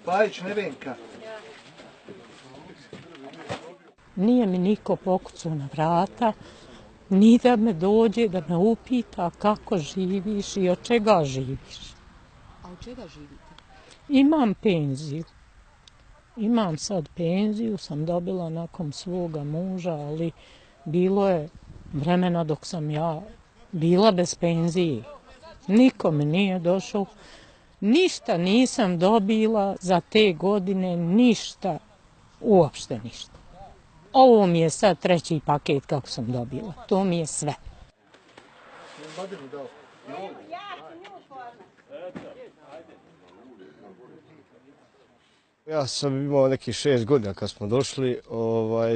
Pajić, Nevenka. Nije mi niko pokucao na vrata, ni da me dođe, da me upita kako živiš i od čega živiš. A od čega živite? Imam penziju. Imam sad penziju, sam dobila nakon svoga muža, ali bilo je vremena dok sam ja bila bez penzije. Niko mi nije došao, ništa nisam dobila za te godine, ništa, uopšte ništa. Ovo mi je sad treći paket kako sam dobila, to mi je sve. Ja sam imao nekih 6 godina kad smo došli,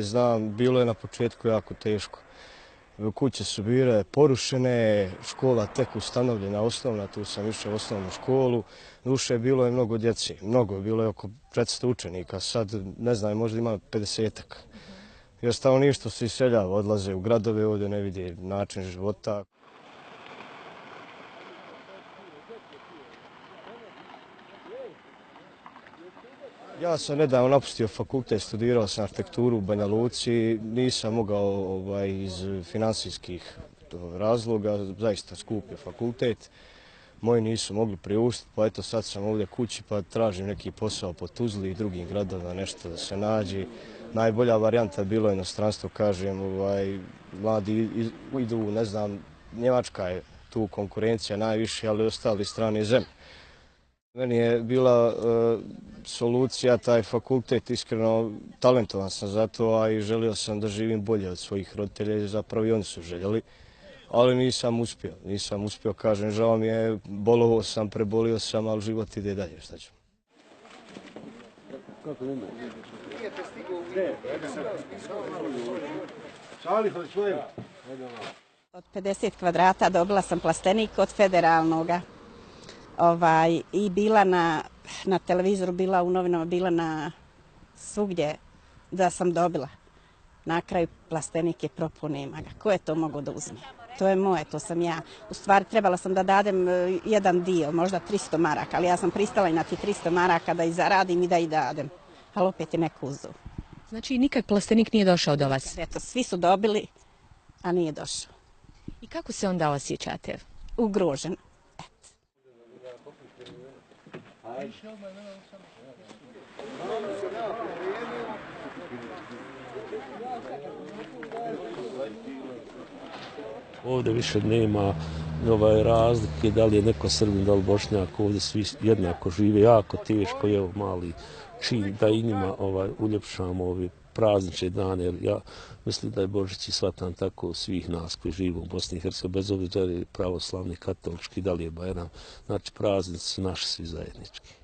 znam, bilo je na početku jako teško. Kuće su bile porušene, škola tek ustanovljena, osnovna, tu sam išao u osnovnu školu. Duše, bilo je mnogo djeci, bilo je oko 400 učenika, sad ne znam, možda ima 50-ak. Jer stanovništvo se iseljava, odlaze u gradove, ovdje ne vidi način života. Ja sam nedavno napustio fakultet, studirao sam arhitekturu u Banja Luci, nisam mogao iz finansijskih razloga, zaista skup je fakultet. Moji nisu mogli priuštiti, pa eto sad sam ovdje kući pa tražim neki posao po Tuzli i drugim gradovima, nešto da se nađe. Najbolja varijanta bilo je inostranstvo, kažem, mladi idu, ne znam, Njemačka je tu konkurencija najviše, ali ostali strane zemlje. Meni je bila solucija taj fakultet, iskreno talentovan sam za to, a i želio sam da živim bolje od svojih roditelja, zapravo i oni su željeli, ali nisam uspio, kažem, žao mi je, bolovao sam, prebolio sam, ali život ide dalje, šta ću. Od 50 kvadrata dobila sam plastenik od federalnoga. I bila na televizoru, bila u novinama, bila na svugdje da sam dobila. Na kraju plastenik je propao, nema ga. Ko je to mogao da uzme? To je moje, to sam ja. U stvari trebala sam da dadem jedan dio, možda 300 maraka, ali ja sam pristala i na ti 300 maraka da i zaradim i da i dadem. Ali opet je neko uzeo. Znači nikad plastenik nije došao do vas? Eto, svi su dobili, a nije došao. I kako se onda osjećate? Ugrožen. Ovdje više nema razlike, da li je neko Srbin, da li Bošnjak, ovdje svi jednako žive, jako teško je mali čin da i njima uljepšamo ove praznične dane, jer ja mislim da je Božić i shvatam tako svih nas koji živimo u Bosni i Hercegovini, bez obzira da li je pravoslavni, katolički, da li je Bajram, znači praznici su naši svi zajednički.